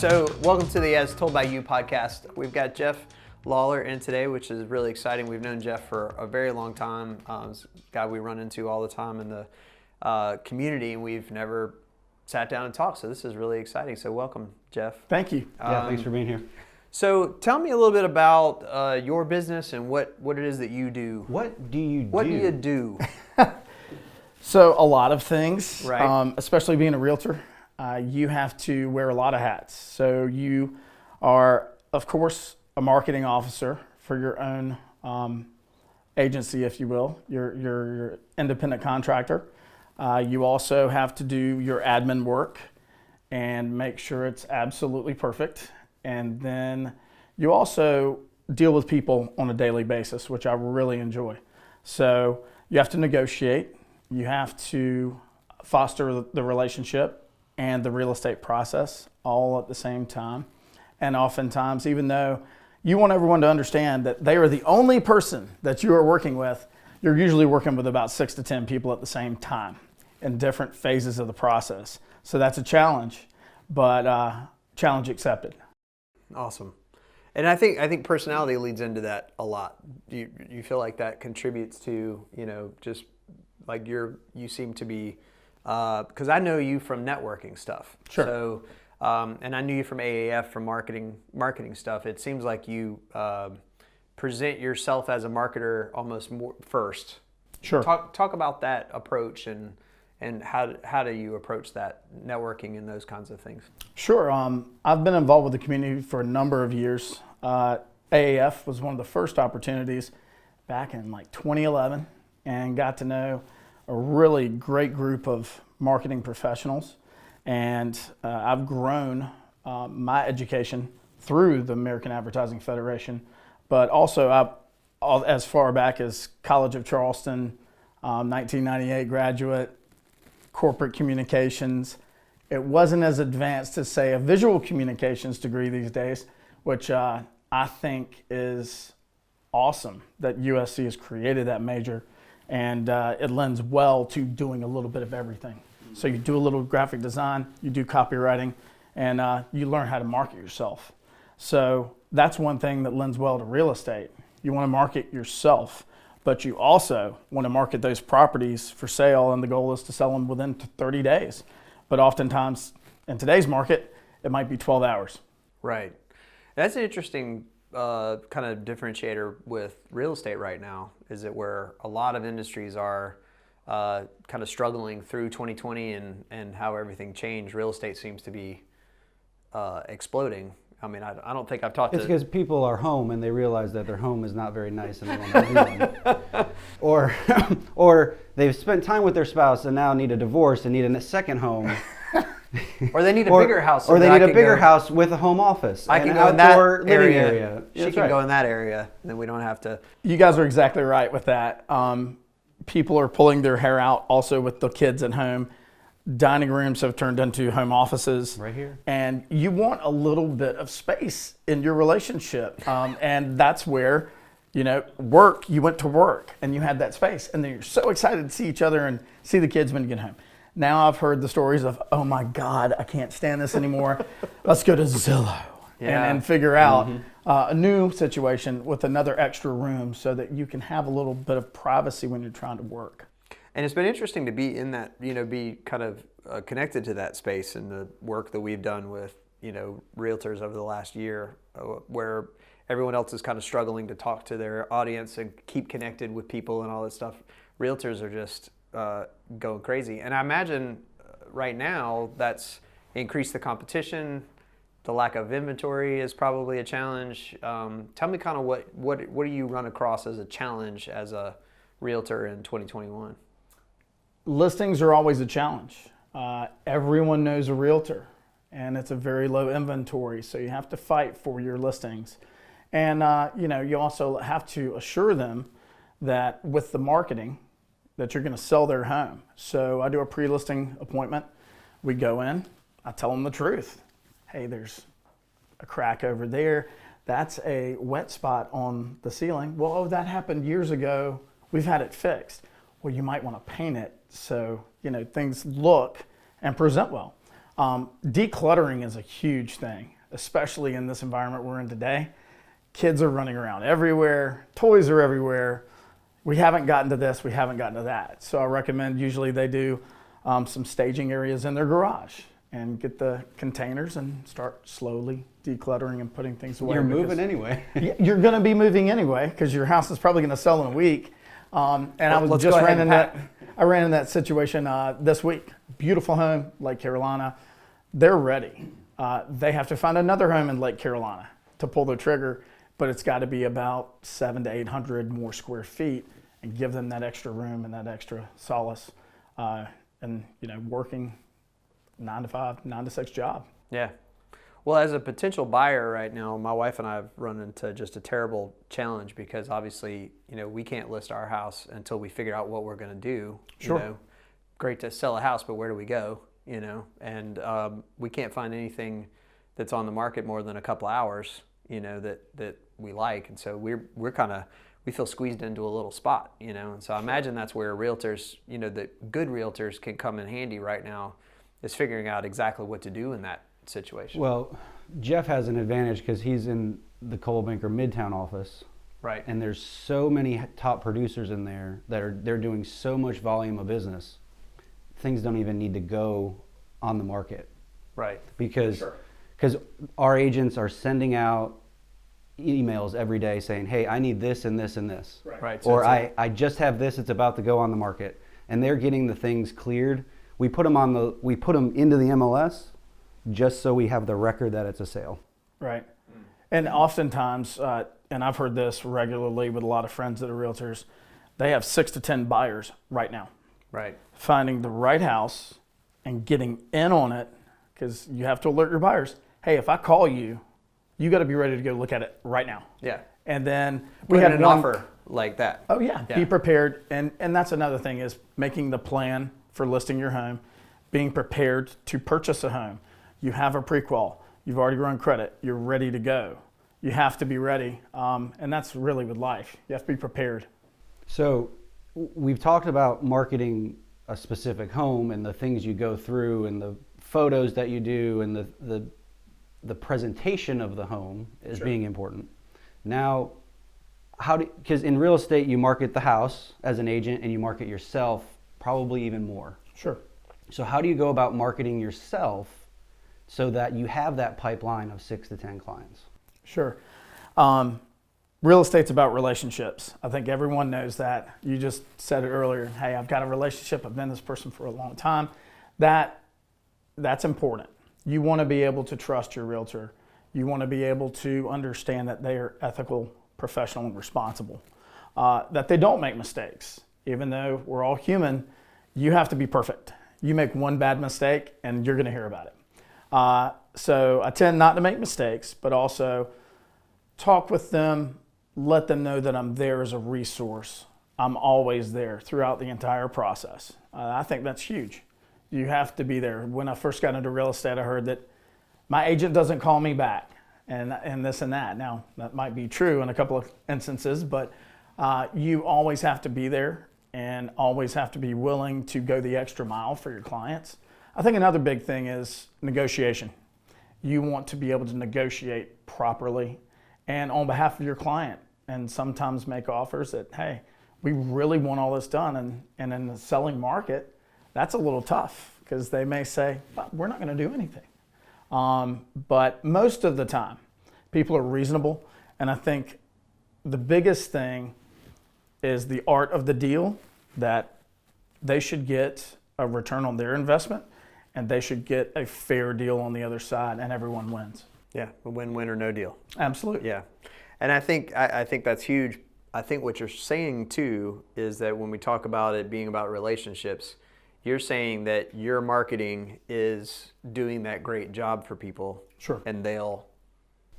So welcome to the As Told by You podcast. We've got Jeff Lawler in today, which is really exciting. We've known Jeff for a very long time. He's a guy we run into all the time in the community, and we've never sat down and talked. So this is really exciting. So welcome, Jeff. Thank you. Yeah, thanks for being here. So tell me a little bit about your business and what it is that you do. What do you do? What do you do? So a lot of things, Right. Especially being a realtor, you have to wear a lot of hats. So you are, of course, a marketing officer for your own agency, if you will, your independent contractor. You also have to do your admin work and make sure it's absolutely perfect. And then you also deal with people on a daily basis, which I really enjoy. So you have to negotiate, you have to foster the relationship and the real estate process all at the same time. And oftentimes, even though you want everyone to understand that they are the only person that you are working with, you're usually working with about 6 to 10 people at the same time in different phases of the process. So that's a challenge, but challenge accepted. Awesome. And I think personality leads into that a lot. You feel like that contributes to, just like you seem to be, because I know you from networking stuff. Sure. So, and I knew you from AAF from marketing stuff. It seems like you present yourself as a marketer almost more first. Sure. Talk about that approach and how do you approach that networking and those kinds of things? Sure. I've been involved with the community for a number of years. AAF was one of the first opportunities back in like 2011 and got to know a really great group of marketing professionals. And I've grown my education through the American Advertising Federation, but also as far back as College of Charleston, 1998 graduate, corporate communications. It wasn't as advanced as, say, a visual communications degree these days, which I think is awesome that USC has created that major, and it lends well to doing a little bit of everything. So you do a little graphic design, you do copywriting, and you learn how to market yourself. So that's one thing that lends well to real estate. You want to market yourself, but you also want to market those properties for sale, and the goal is to sell them within 30 days. But oftentimes, in today's market, it might be 12 hours. Right. That's an interesting kind of differentiator with real estate right now, is it where a lot of industries are kind of struggling through 2020 and how everything changed. Real estate seems to be exploding. I mean, I don't think I've talked It's because people are home and they realize that their home is not very nice and they want to leave them. Or they've spent time with their spouse and now need a divorce and need a second home. Or they need a bigger house. Or they need a bigger house with a home office. I can an go in that outdoor living area. She can go in that area, and then we don't have to. You guys are exactly right with that. People are pulling their hair out also with the kids at home. Dining rooms have turned into home offices. Right here. And you want a little bit of space in your relationship. And that's where, work, you went to work and you had that space. And then you're so excited to see each other and see the kids when you get home. Now I've heard the stories of, oh my God, I can't stand this anymore. Let's go to Zillow and figure out a new situation with another extra room so that you can have a little bit of privacy when you're trying to work. And it's been interesting to be in that, be kind of connected to that space and the work that we've done with, realtors over the last year, where everyone else is kind of struggling to talk to their audience and keep connected with people and all that stuff. Realtors are just going crazy. And I imagine right now that's increased the competition. The lack of inventory is probably a challenge. Tell me kind of what do you run across as a challenge as a realtor in 2021? Listings are always a challenge. Everyone knows a realtor, and it's a very low inventory, so you have to fight for your listings. And you also have to assure them that with the marketing that you're going to sell their home. So I do a pre-listing appointment. We go in, I tell them the truth. Hey, there's a crack over there. That's a wet spot on the ceiling. Well, that happened years ago. We've had it fixed. Well, you might want to paint it so things look and present well. Decluttering is a huge thing, especially in this environment we're in today. Kids are running around everywhere, toys are everywhere. We haven't gotten to this, we haven't gotten to that. So I recommend usually they do some staging areas in their garage and get the containers and start slowly decluttering and putting things away. You're moving anyway. You're going to be moving anyway because your house is probably going to sell in a week. And I was just ran in that. I ran in that situation this week. Beautiful home, Lake Carolina. They're ready. They have to find another home in Lake Carolina to pull the trigger, but it's got to be about 700 to 800 more square feet and give them that extra room and that extra solace. And working 9 to 5, 9 to 6 job. Yeah. Well, as a potential buyer right now, my wife and I have run into just a terrible challenge because obviously, we can't list our house until we figure out what we're going to do. Sure. Great to sell a house, but where do we go? And we can't find anything that's on the market more than a couple hours, that we like. And so we feel squeezed into a little spot, and so I imagine that's where realtors, the good realtors can come in handy right now, is figuring out exactly what to do in that situation. Well, Jeff has an advantage because he's in the Coldwell Banker Midtown office. Right. And there's so many top producers in there they're doing so much volume of business. Things don't even need to go on the market. Right. Because our agents are sending out emails every day saying, hey, I need this and this and this. Right. Or I just have this, it's about to go on the market. And they're getting the things cleared. We put them into the MLS just so we have the record that it's a sale. Right. And oftentimes, and I've heard this regularly with a lot of friends that are realtors, they have 6 to 10 buyers right now. Right. Finding the right house and getting in on it, because you have to alert your buyers. Hey, if I call you, you got to be ready to go look at it right now. Yeah. And then we had an offer like that. Oh yeah. Be prepared. And that's another thing is making the plan for listing your home, being prepared to purchase a home. You have a pre-qual. You've already run credit. You're ready to go. You have to be ready. And that's really with life. You have to be prepared. So we've talked about marketing a specific home and the things you go through and the photos that you do and the presentation of the home is being important. Now, because in real estate you market the house as an agent and you market yourself probably even more. Sure. So how do you go about marketing yourself so that you have that pipeline of 6 to 10 clients? Sure. Real estate's about relationships. I think everyone knows that. You just said it earlier. Hey, I've got a relationship. I've been this person for a long time. That's important. You want to be able to trust your realtor. You want to be able to understand that they are ethical, professional, and responsible. That they don't make mistakes. Even though we're all human, you have to be perfect. You make one bad mistake and you're going to hear about it. So I tend not to make mistakes, but also talk with them, let them know that I'm there as a resource. I'm always there throughout the entire process. I think that's huge. You have to be there. When I first got into real estate, I heard that my agent doesn't call me back and this and that. Now, that might be true in a couple of instances, but you always have to be there and always have to be willing to go the extra mile for your clients. I think another big thing is negotiation. You want to be able to negotiate properly and on behalf of your client, and sometimes make offers that, hey, we really want all this done. And in the selling market, that's a little tough because they may say, but we're not going to do anything. But most of the time, people are reasonable. And I think the biggest thing is the art of the deal, that they should get a return on their investment and they should get a fair deal on the other side, and everyone wins. Yeah, a win-win or no deal. Absolutely. Yeah, and I think that's huge. I think what you're saying too is that when we talk about it being about relationships, you're saying that your marketing is doing that great job for people. Sure. And they'll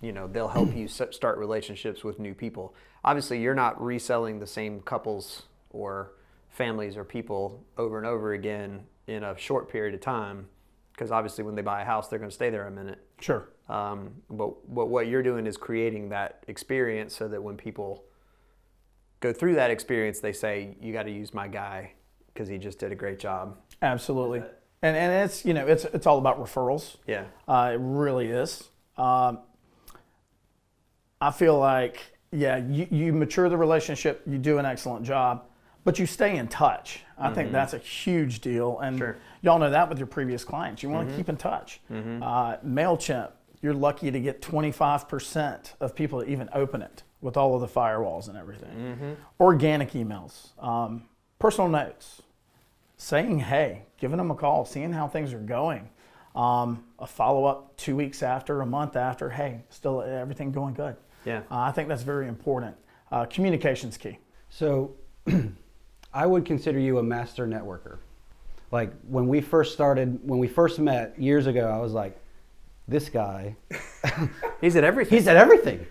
help you start relationships with new people. Obviously, you're not reselling the same couples or families or people over and over again in a short period of time, because obviously when they buy a house, they're going to stay there a minute. Sure. But what you're doing is creating that experience so that when people go through that experience, they say, you got to use my guy because he just did a great job. Absolutely. And it's, it's all about referrals. Yeah. It really is. I feel like, you mature the relationship, you do an excellent job, but you stay in touch. I think that's a huge deal. And y'all know that with your previous clients. You want to keep in touch. MailChimp, you're lucky to get 25% of people to even open it with all of the firewalls and everything. Organic emails, personal notes, saying hey, giving them a call, seeing how things are going. A follow-up 2 weeks after, a month after, hey, still everything going good. Yeah. I think that's very important. Communication's key. So I would consider you a master networker. Like when we first met years ago, I was like, this guy. He's at everything. He's at everything.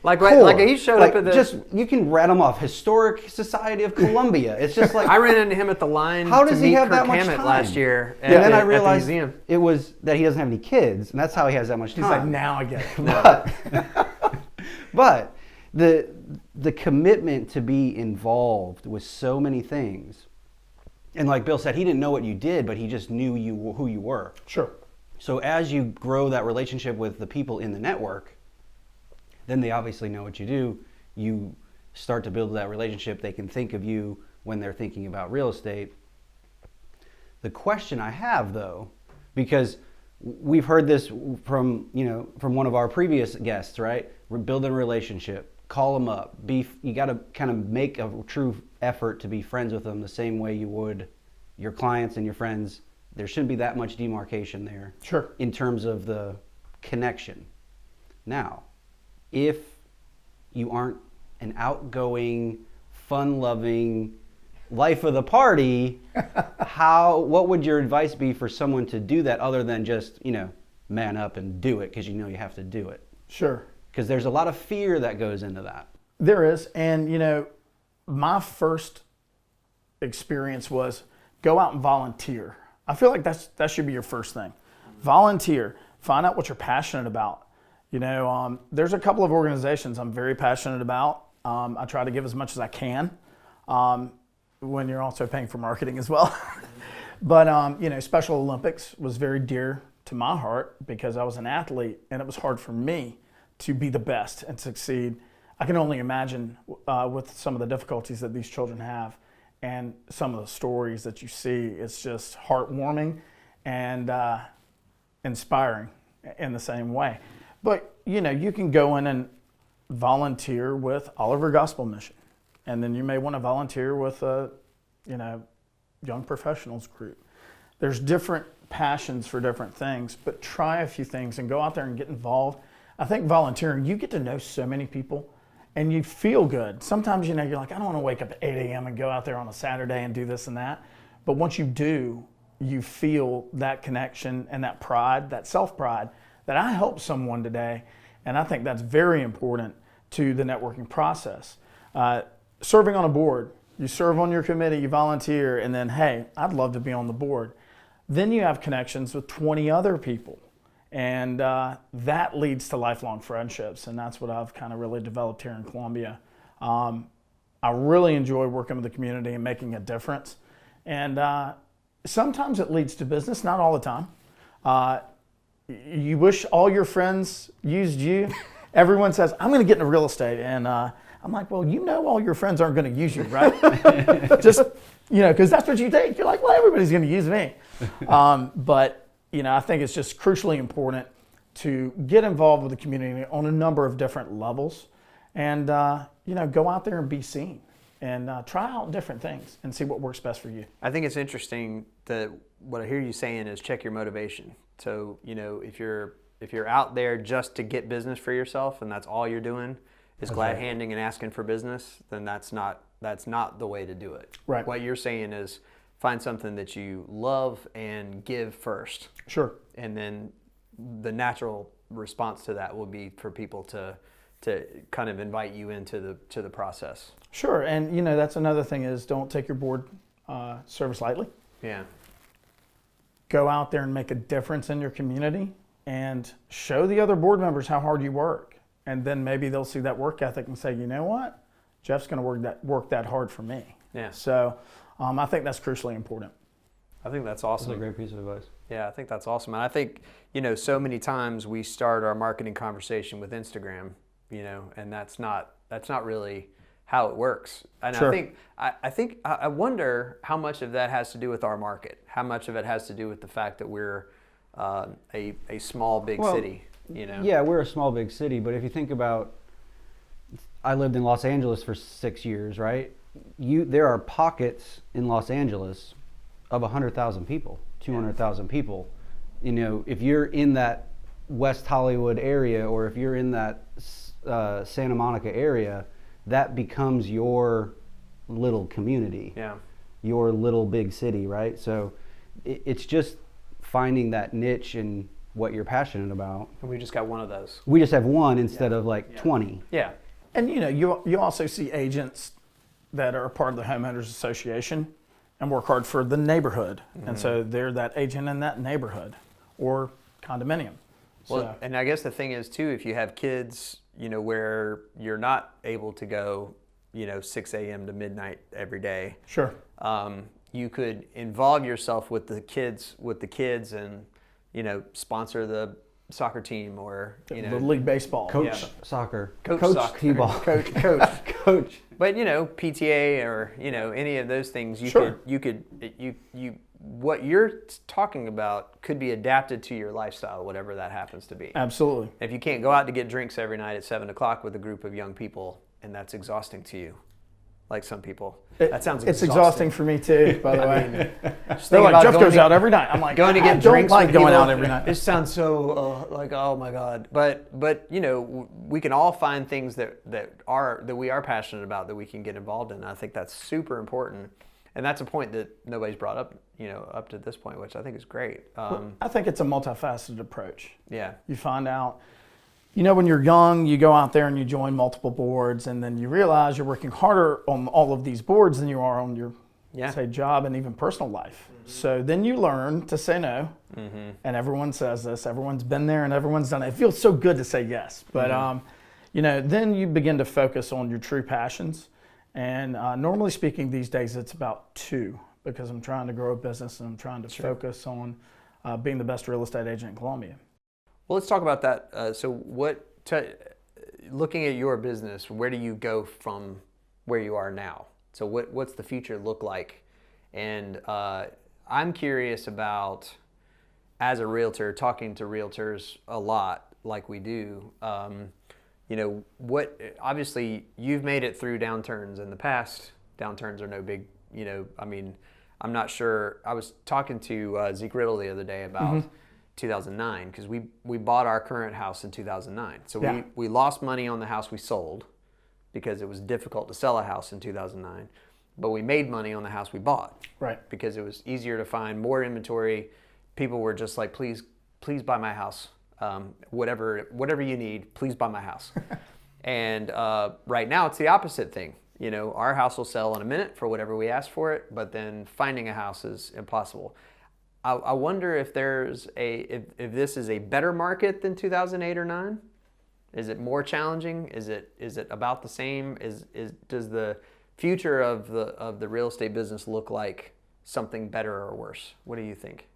Like he showed up at the... Just, you can rat him off. Historic Society of Columbia. It's just like... I ran into him at the line how does to he meet have Kirk that much Hammett time? last year And then I at the realized museum. it was that he doesn't have any kids, and that's how he has that much time. He's like, now I get it. But the commitment to be involved with so many things, and like Bill said, he didn't know what you did, but he just knew who you were. Sure. So as you grow that relationship with the people in the network, then they obviously know what you do. You start to build that relationship. They can think of you when they're thinking about real estate. The question I have, though, because we've heard this from one of our previous guests, right? We're building a relationship. Call them up. You got to kind of make a true effort to be friends with them the same way you would your clients and your friends. There shouldn't be that much demarcation there. Sure. In terms of the connection. Now, if you aren't an outgoing, fun-loving, life of the party, what would your advice be for someone to do that other than just, man up and do it because you have to do it? Sure. Because there's a lot of fear that goes into that. There is. And, my first experience was go out and volunteer. I feel like that should be your first thing. Volunteer. Find out what you're passionate about. There's a couple of organizations I'm very passionate about. I try to give as much as I can when you're also paying for marketing as well. But, Special Olympics was very dear to my heart because I was an athlete and it was hard for me to be the best and succeed. I can only imagine with some of the difficulties that these children have and some of the stories that you see. It's just heartwarming and inspiring in the same way. But, you can go in and volunteer with Oliver Gospel Mission. And then you may want to volunteer with a, young professionals group. There's different passions for different things, but try a few things and go out there and get involved. I think volunteering, you get to know so many people and you feel good. Sometimes, you're like, I don't want to wake up at 8 a.m. and go out there on a Saturday and do this and that. But once you do, you feel that connection and that pride, that self-pride, that I helped someone today. And I think that's very important to the networking process. Serving on a board, you serve on your committee, you volunteer, and then, hey, I'd love to be on the board. Then you have connections with 20 other people. And that leads to lifelong friendships, and that's what I've kind of really developed here in Columbia. I really enjoy working with the community and making a difference. And sometimes it leads to business, not all the time. You wish all your friends used you. Everyone says, I'm going to get into real estate. And I'm like, well, all your friends aren't going to use you, right? Just, because that's what you think. You're like, well, everybody's going to use me. But I think it's just crucially important to get involved with the community on a number of different levels and, go out there and be seen and try out different things and see what works best for you. I think it's interesting that what I hear you saying is check your motivation. So, if you're out there just to get business for yourself and that's all you're doing is glad handing and asking for business, then that's not the way to do it. Right. What you're saying is find something that you love and give first. Sure. And then the natural response to that will be for people to kind of invite you into the process. Sure. And, that's another thing is don't take your board service lightly. Yeah. Go out there and make a difference in your community and show the other board members how hard you work. And then maybe they'll see that work ethic and say, you know what? Jeff's going to work that hard for me. Yeah. So I think that's crucially important. I think that's That's awesome. a great piece of advice. Yeah, I think that's awesome. And I think, so many times we start our marketing conversation with Instagram, and that's not really how it works. And Sure. I wonder how much of that has to do with our market, how much of it has to do with the fact that we're a small, big city, Yeah, we're a small, big city, but if you think about, I lived in Los Angeles for 6 years, right? There are pockets in Los Angeles of 100,000 people, 200,000 people. If you're in that West Hollywood area, or if you're in that Santa Monica area, that becomes your little community, your little big city, right? So it's just finding that niche and what you're passionate about. And we just got one of those. We just have one instead of 20. Yeah. And you also see agents that are a part of the homeowners association and work hard for the neighborhood, and so they're that agent in that neighborhood or condominium. Well, and I guess the thing is too, if you have kids, where you're not able to go, 6 a.m. to midnight every day. Sure. You could involve yourself with the kids, and sponsor the soccer team, or The league baseball. Coach soccer. Coach soccer. T-ball. Coach. Coach. But PTA or any of those things, Sure. what you're talking about could be adapted to your lifestyle, whatever that happens to be. Absolutely. If you can't go out to get drinks every night at 7:00 with a group of young people, and that's exhausting to you, like some people, that sounds exhausting. It's exhausting for me too, by the way. Just They're think like, about Jeff going goes to- out every night. I'm like, going to I get don't drinks like with going people. out every night. It sounds so like, oh my God. But we can all find things that we are passionate about that we can get involved in. I think that's super important, and that's a point that nobody's brought up up to this point, which I think is great. I think it's a multifaceted approach. Yeah. You find out, when you're young, you go out there and you join multiple boards, and then you realize you're working harder on all of these boards than you are on your, say, job and even personal life. So then you learn to say no, and everyone says this. Everyone's been there and everyone's done it. It feels so good to say yes, but then you begin to focus on your true passions. And normally speaking, these days it's about 2, because I'm trying to grow a business and I'm trying to focus on being the best real estate agent in Columbia. Well, let's talk about that. Looking at your business, where do you go from where you are now? So what's the future look like? And I'm curious about, as a realtor, talking to realtors a lot like we do, obviously you've made it through downturns in the past. Downturns are no big, I'm not sure. I was talking to Zeke Riddle the other day about 2009, because we bought our current house in 2009. So we lost money on the house we sold because it was difficult to sell a house in 2009. But we made money on the house we bought. Right. Because it was easier to find more inventory. People were just like, please buy my house. Whatever you need, please buy my house. And right now it's the opposite thing. Our house will sell in a minute for whatever we ask for it, but then finding a house is impossible. I wonder if if this is a better market than 2008 or 9. Is it more challenging? Is it about the same? Does the future of the real estate business look like something better or worse? What do you think?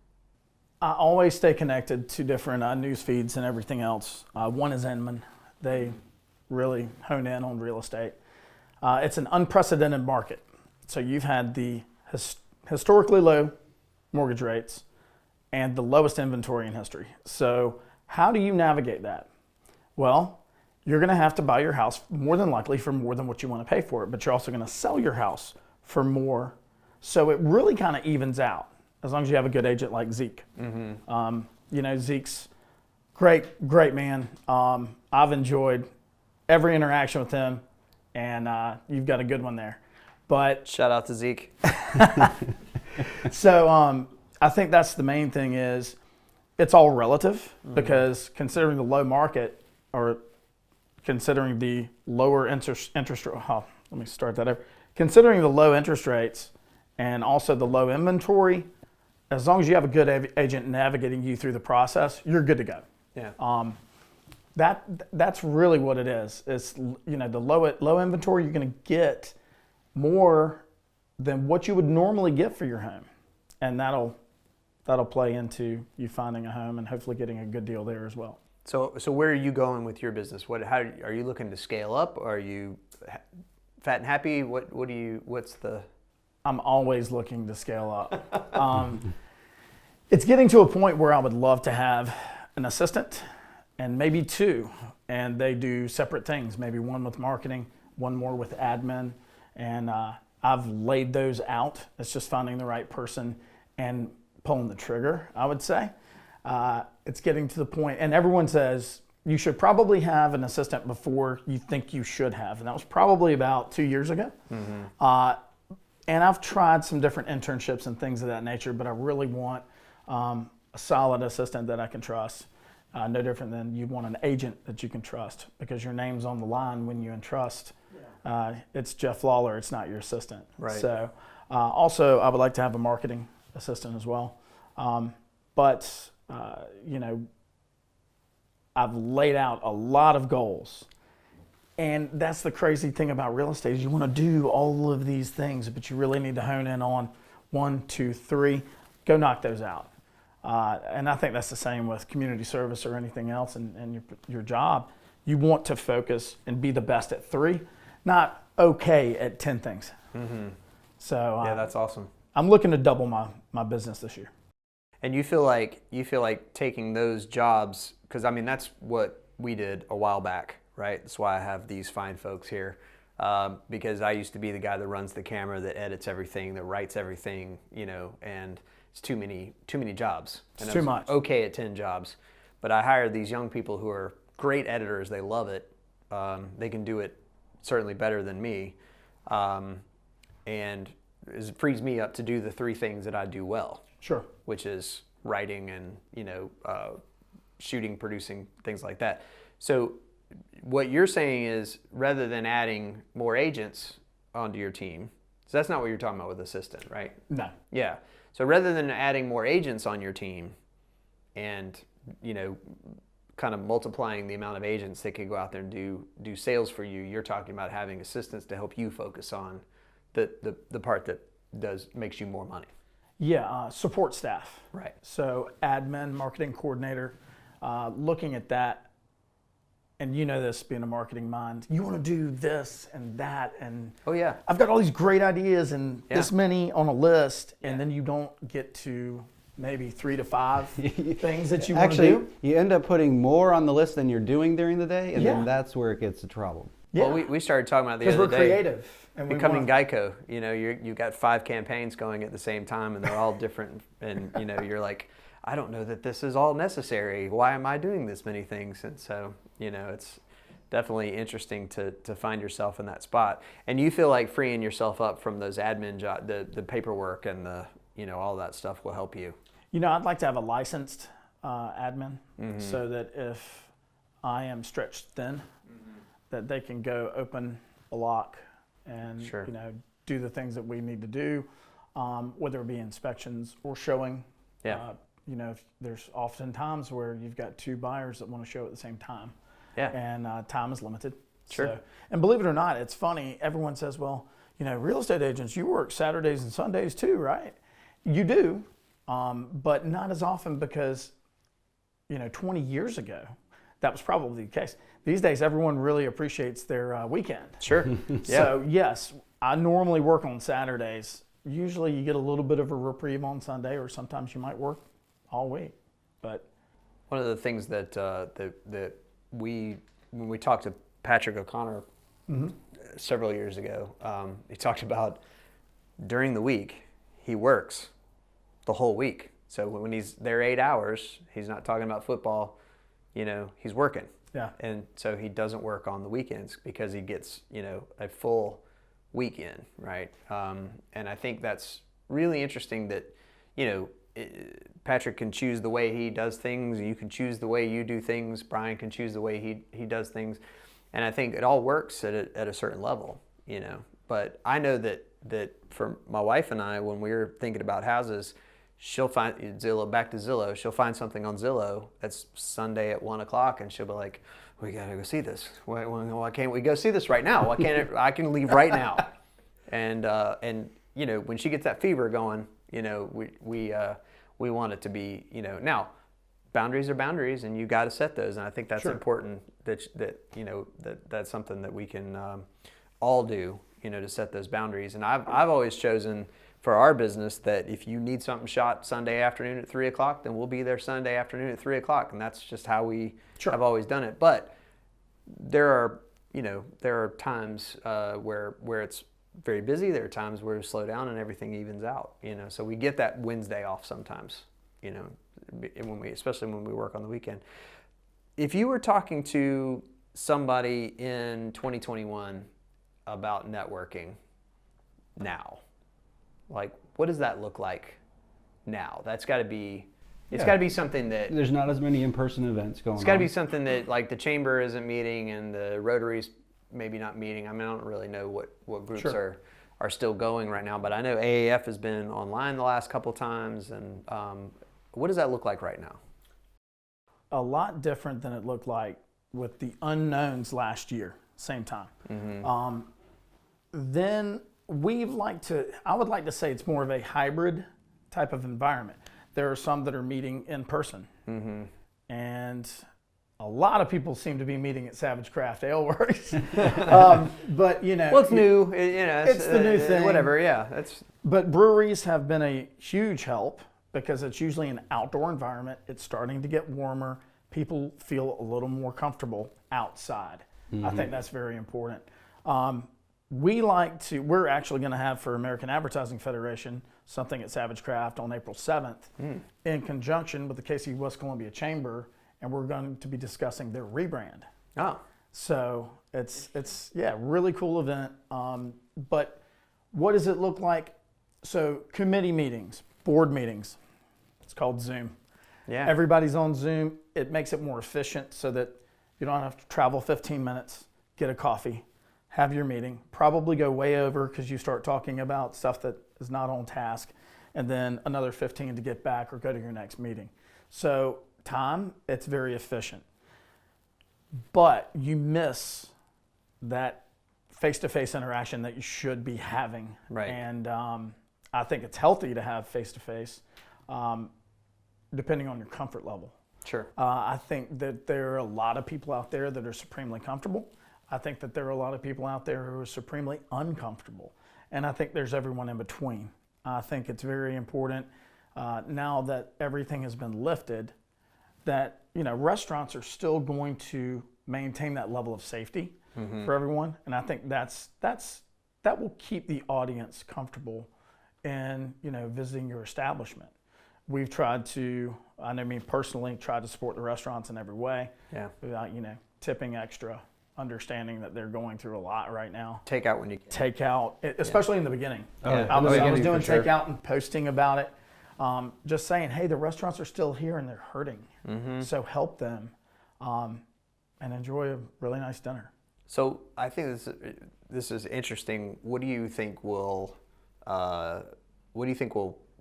I always stay connected to different news feeds and everything else. One is Inman. They really hone in on real estate. It's an unprecedented market. So you've had the historically low mortgage rates and the lowest inventory in history. So how do you navigate that? Well, you're going to have to buy your house more than likely for more than what you want to pay for it, but you're also going to sell your house for more. So it really kind of evens out as long as you have a good agent like Zeke. Zeke's great man. I've enjoyed every interaction with him, and you've got a good one there. But shout out to Zeke. So I think that's the main thing is it's all relative, because considering the low market, or considering the lower interest rate, let me start that over. Considering the low interest rates and also the low inventory, as long as you have a good agent navigating you through the process, you're good to go. Yeah. That's really what it is. It's the low inventory, you're going to get more than what you would normally get for your home. and that'll play into you finding a home and hopefully getting a good deal there as well. So where are you going with your business? How are you looking to scale up? Are you fat and happy? What's the? I'm always looking to scale up. It's getting to a point where I would love to have an assistant and maybe two, and they do separate things. Maybe one with marketing, one more with admin, and I've laid those out. It's just finding the right person and pulling the trigger, I would say. It's getting to the point, and everyone says you should probably have an assistant before you think you should have, and that was probably about 2 years ago. Mm-hmm. And I've tried some different internships and things of that nature, but I really want a solid assistant that I can trust. No different than you want an agent that you can trust, because your name's on the line when you entrust. It's Jeff Lawler, it's not your assistant. Right. So also I would like to have a marketing assistant as well. But I've laid out a lot of goals. And that's the crazy thing about real estate is you want to do all of these things, but you really need to hone in on 1, 2, 3. Go knock those out. And I think that's the same with community service or anything else in your job. You want to focus and be the best at 3, not okay at 10 things. Mm-hmm. So yeah, that's awesome. I'm looking to double my business this year. And you feel like taking those jobs, because I mean that's what we did a while back, right? That's why I have these fine folks here, because I used to be the guy that runs the camera, that edits everything, that writes everything, and it's too many jobs. And it's too much. Okay at 10 jobs, but I hired these young people who are great editors. They love it. They can do it certainly better than me, and it frees me up to do the 3 things that I do well. Sure. Which is writing and shooting, producing, things like that. So what you're saying is, rather than adding more agents onto your team, so that's not what you're talking about with assistant, right? No. Yeah. So rather than adding more agents on your team and kind of multiplying the amount of agents that could go out there and do sales for you, you're talking about having assistants to help you focus on the part that makes you more money. Yeah, support staff. Right. So admin, marketing coordinator, looking at that, and this being a marketing mind, you want to do this and that, and oh yeah, I've got all these great ideas and this many on a list, and Yeah. then you don't get to maybe 3 to 5 things that you want to Actually, do. you end up putting more on the list than you're doing during the day, and Yeah. then that's where it gets a problem. Yeah. Well, we started talking about the Because other we're day. creative. And we Becoming want- Geico, you've got 5 campaigns going at the same time, and they're all different. And you're like, I don't know that this is all necessary. Why am I doing this many things? And so, it's definitely interesting to find yourself in that spot. And you feel like freeing yourself up from those admin jobs, the paperwork and the all that stuff will help you. I'd like to have a licensed admin, so that if I am stretched thin, that they can go open a lock and Sure. do the things that we need to do, whether it be inspections or showing. Yeah. If there's often times where you've got 2 buyers that want to show at the same time. Yeah. And time is limited. Sure. So, and believe it or not, it's funny. Everyone says, well, real estate agents, you work Saturdays and Sundays too, right? You do, but not as often, because 20 years ago, that was probably the case. These days, everyone really appreciates their weekend. Sure. Yeah. So yes, I normally work on Saturdays. Usually you get a little bit of a reprieve on Sunday, or sometimes you might work all week. But one of the things that when we talked to Patrick O'Connor several years ago, he talked about during the week he works the whole week. So when he's there 8 hours, he's not talking about football. He's working. yeah, And so he doesn't work on the weekends because he gets a full weekend, right? And I think that's really interesting that Patrick can choose the way he does things. You can choose the way you do things. Brian can choose the way he does things, and I think it all works at a certain level, But I know that for my wife and I, when we're thinking about houses, she'll find Zillow. Back to Zillow, she'll find something on Zillow that's Sunday at 1:00, and she'll be like, "We gotta go see this. Why can't we go see this right now? Why can't I can leave right now?" And when she gets that fever going, You know, we want it to be, you know, now boundaries are boundaries, and you got to set those. And I think that's important. That's something that we can all do, you know, to set those boundaries. And I've always chosen for our business that if you need something shot Sunday afternoon at 3 o'clock, then we'll be there Sunday afternoon at 3 o'clock, and that's just how we have always done it. But there are times where it's very busy. There are times where we slow down and everything evens out. You know, so we get that Wednesday off sometimes. You know, especially when we work on the weekend. If you were talking to somebody in 2021 about networking now, like, what does that look like now? That's got to be, it's got to be something that... There's not as many in-person events going on. It's got to be something that, like, the Chamber isn't meeting and the Rotary's maybe not meeting. I mean, I don't really know what groups are still going right now, but I know AAF has been online the last couple times. And what does that look like right now? A lot different than it looked like with the unknowns last year, same time. Mm-hmm. Then I would like to say it's more of a hybrid type of environment. There are some that are meeting in person. Mm-hmm. And a lot of people seem to be meeting at Savage Craft Ale Works. But, you know. Well, it's new. You know, it's the new thing. Whatever, yeah. But breweries have been a huge help because it's usually an outdoor environment. It's starting to get warmer. People feel a little more comfortable outside. Mm-hmm. I think that's very important. We're actually going to have for American Advertising Federation something at Savage Craft on April 7th in conjunction with the KC West Columbia Chamber, and we're going to be discussing their rebrand. Oh. So it's really cool event. But what does it look like? So committee meetings, board meetings, it's called Zoom. Yeah. Everybody's on Zoom. It makes it more efficient so that you don't have to travel 15 minutes, get a coffee, have your meeting, probably go way over because you start talking about stuff that is not on task, and then another 15 to get back or go to your next meeting. So time, it's very efficient. But you miss that face-to-face interaction that you should be having. Right. And I think it's healthy to have face-to-face, depending on your comfort level. Sure. I think that there are a lot of people out there that are supremely comfortable. I think that there are a lot of people out there who are supremely uncomfortable. And I think there's everyone in between. I think it's very important now that everything has been lifted that, you know, restaurants are still going to maintain that level of safety for everyone. And I think that will keep the audience comfortable in, you know, visiting your establishment. We've tried to, I know me personally, tried to support the restaurants in every way. Yeah. Without, you know, tipping extra, understanding that they're going through a lot right now. Take out when you can. Take out, especially in the beginning. Yeah. I was doing takeout and posting about it. Just saying, hey, the restaurants are still here and they're hurting. Mm-hmm. So help them and enjoy a really nice dinner. So I think this is interesting. What do you think will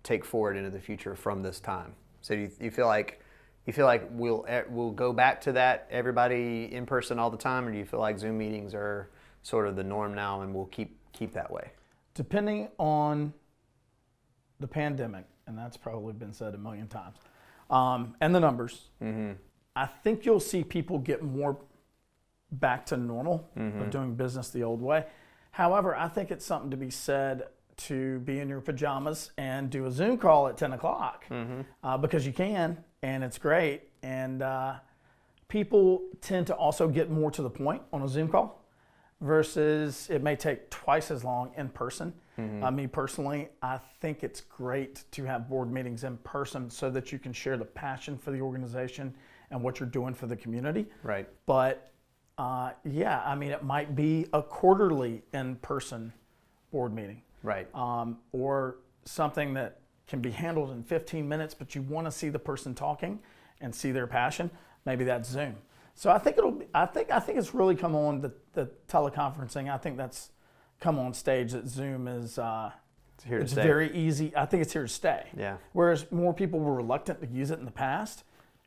take forward into the future from this time? So do you feel like we'll go back to that, everybody in person all the time, or do you feel like Zoom meetings are sort of the norm now and we'll keep that way? Depending on the pandemic, and that's probably been said a million times, and the numbers, I think you'll see people get more back to normal of doing business the old way. However, I think it's something to be said to be in your pajamas and do a Zoom call at 10 o'clock because you can, and it's great. And people tend to also get more to the point on a Zoom call versus it may take twice as long in person. Me personally, I think it's great to have board meetings in person so that you can share the passion for the organization and what you're doing for the community. Right. But yeah, I mean, it might be a quarterly in-person board meeting. Right. Or something that can be handled in 15 minutes, but you want to see the person talking and see their passion. Maybe that's Zoom. So I think I think it's really come on the teleconferencing. I think that's come on stage that Zoom is. It's here to it's stay. very easy. I think it's here to stay. Yeah. Whereas more people were reluctant to use it in the past,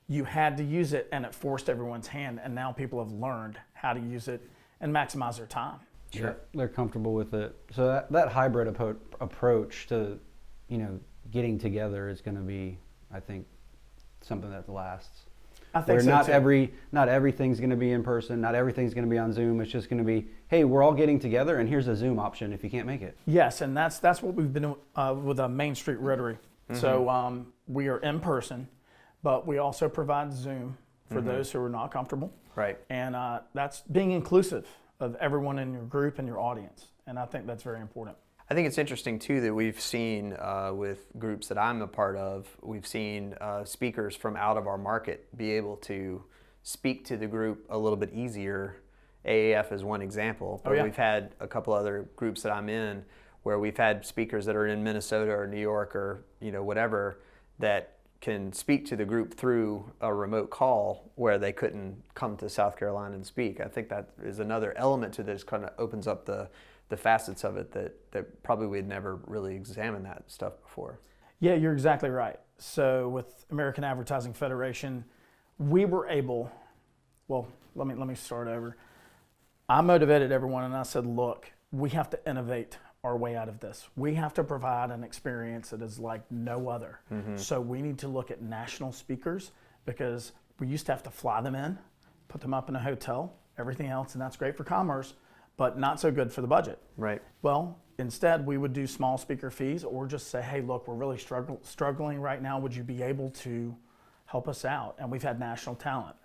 you had to use it and it forced everyone's hand. And now people have learned how to use it and maximize their time. Sure. Yeah, they're comfortable with it. So that hybrid approach to, you know, getting together is going to be, I think, something that lasts. I think Where so not too. not everything's going to be in person, not everything's going to be on Zoom. It's just going to be, hey, we're all getting together, and here's a Zoom option if you can't make it. Yes, and that's what we've been with Main Street Rotary. So we are in person, but we also provide Zoom for those who are not comfortable. Right. And that's being inclusive of everyone in your group and your audience. And I think that's very important. I think it's interesting too that we've seen with groups that I'm a part of, we've seen speakers from out of our market be able to speak to the group a little bit easier. AAF is one example, but we've had a couple other groups that I'm in where we've had speakers that are in Minnesota or New York or whatever that can speak to the group through a remote call where they couldn't come to South Carolina and speak. I think that is another element to this, kind of opens up the facets of it that probably we'd never really examined that stuff before. Yeah, you're exactly right. So with American Advertising Federation, we were able, well, let me start over. I motivated everyone and I said, look, we have to innovate our way out of this. We have to provide an experience that is like no other. So we need to look at national speakers because we used to have to fly them in, put them up in a hotel, everything else, and that's great for commerce, but not so good for the budget. Right. Well, instead we would do small speaker fees or just say, hey, look, we're really struggling right now. Would you be able to help us out? And we've had national talent.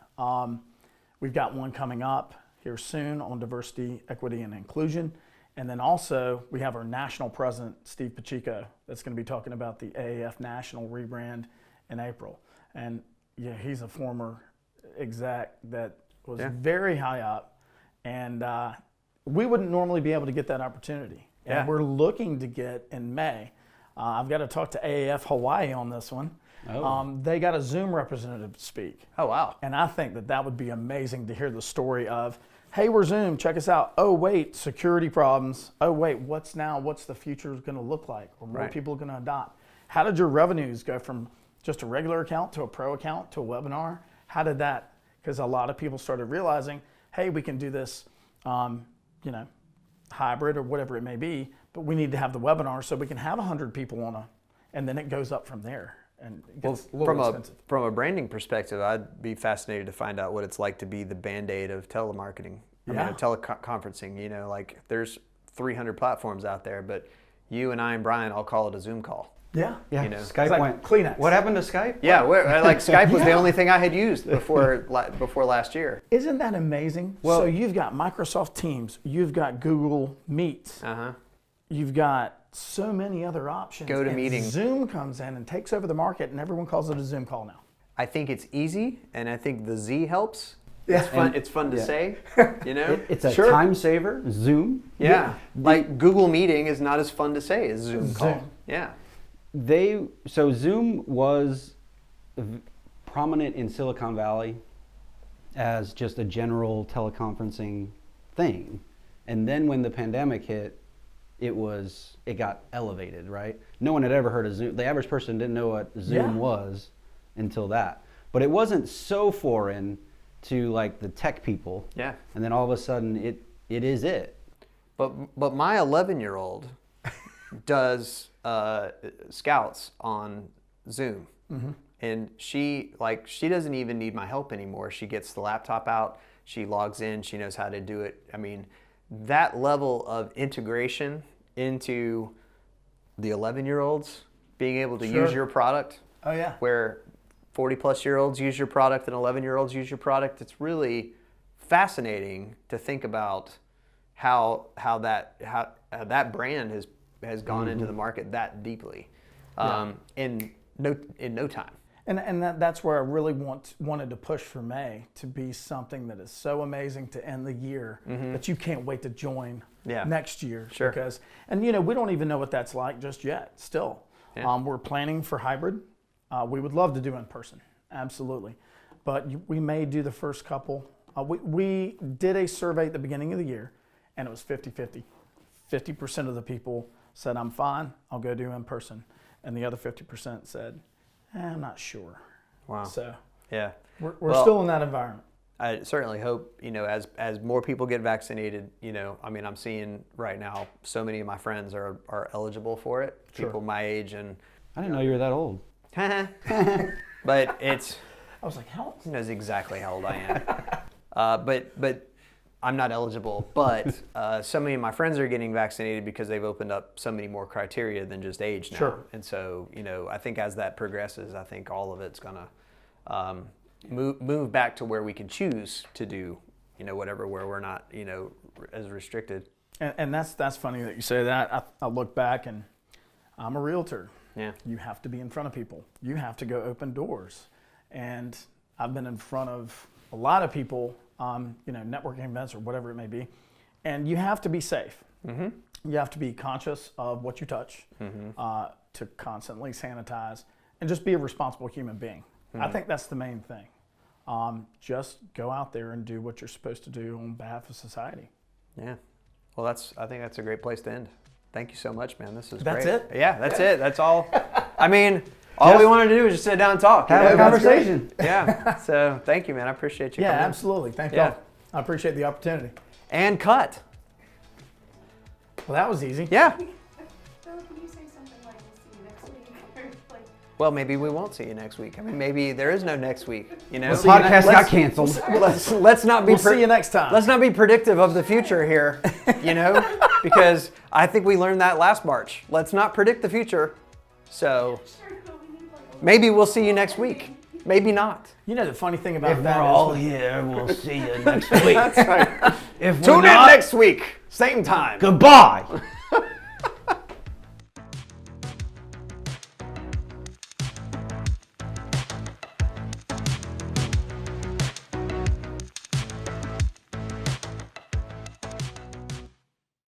We've got one coming up here soon on diversity, equity, and inclusion. And then also we have our national president, Steve Pacheco, that's going to be talking about the AAF national rebrand in April. And yeah, he's a former exec that was very high up. And we wouldn't normally be able to get that opportunity. And we're looking to get in May. I've got to talk to AAF Hawaii on this one. They got a Zoom representative to speak. Oh, wow. And I think that would be amazing to hear the story of, hey, we're Zoom, check us out. Oh, wait, security problems. Oh, wait, what's the future going to look like? Or more people are going to adopt? How did your revenues go from just a regular account to a pro account to a webinar? How did that, because a lot of people started realizing, hey, we can do this, hybrid or whatever it may be, but we need to have the webinar so we can have 100 people on and then it goes up from there. And it gets a little expensive. From a branding perspective, I'd be fascinated to find out what it's like to be the Band-Aid of telemarketing. I mean, teleconferencing, like there's 300 platforms out there, but you and I and Brian all call it a Zoom call. Yeah. Skype like went. Kleenex. What happened to Skype? Yeah, Skype was the only thing I had used before last year. Isn't that amazing? So you've got Microsoft Teams, you've got Google Meets, you've got so many other options. GoToMeeting. Zoom comes in and takes over the market, and everyone calls it a Zoom call now. I think it's easy, and I think the Z helps. Yeah. It's fun to say, It's a time saver, Zoom. Yeah. Like Google Meeting is not as fun to say as Zoom call. Yeah. So Zoom was prominent in Silicon Valley as just a general teleconferencing thing. And then when the pandemic hit, it got elevated, right? No one had ever heard of Zoom. The average person didn't know what Zoom was until that. But it wasn't so foreign to like the tech people. Yeah. And then all of a sudden it is it. But my 11-year-old does scouts on Zoom. And she doesn't even need my help anymore. She gets the laptop out, she logs in, she knows how to do it. I mean, that level of integration into the 11-year-olds being able to use your product. Oh yeah. Where 40-plus-year-olds use your product and 11-year-olds use your product. It's really fascinating to think about how that brand has gone into the market that deeply in no time. And that's where I really wanted to push for May to be something that is so amazing to end the year that you can't wait to join next year. Sure. Because, we don't even know what that's like just yet still. Yeah. We're planning for hybrid. We would love to do in person, absolutely. But we may do the first couple. We did a survey at the beginning of the year and it was 50-50. 50% of the people said, I'm fine, I'll go do in person. And the other 50% said, I'm not sure. Wow. So yeah, we're still in that environment. I certainly hope, as more people get vaccinated, I'm seeing right now so many of my friends are eligible for it. Sure. People my age, and I didn't know you were that old. But it's, I was like, how? who knows exactly how old I am. But I'm not eligible. But so many of my friends are getting vaccinated because they've opened up so many more criteria than just age now. Sure. And so, I think as that progresses, I think all of it's going to move back to where we can choose to do, whatever, where we're not, as restricted. And that's funny that you say that. I look back and I'm a realtor. Yeah. You have to be in front of people. You have to go open doors. And I've been in front of a lot of people, networking events or whatever it may be. And you have to be safe. Mm-hmm. You have to be conscious of what you touch, to constantly sanitize, and just be a responsible human being. Mm-hmm. I think that's the main thing. Just go out there and do what you're supposed to do on behalf of society. Yeah. Well, I think that's a great place to end. Thank you so much, man. This is That's great. it? Yeah, that's it. That's all. I mean, all we wanted to do was just sit down and talk. Have a conversation. Yeah. So thank you, man. I appreciate you Yeah, coming in. absolutely. Thank Yeah. you. I appreciate the opportunity. And cut. Well, that was easy. Yeah. So can you say something like, we'll see you next week? Or like, Well, maybe we won't see you next week. I mean, maybe there is no next week. We'll see you Podcast got Let's- canceled. Let's not be. We'll see you next time. Let's not be predictive of the future here, because I think we learned that last March. Let's not predict the future. So sure, but we need like a maybe we'll see you next week. Maybe not. The funny thing about If that we're is all here, we'll see you next week. That's right. If we're Tune in not, next week, same time. goodbye.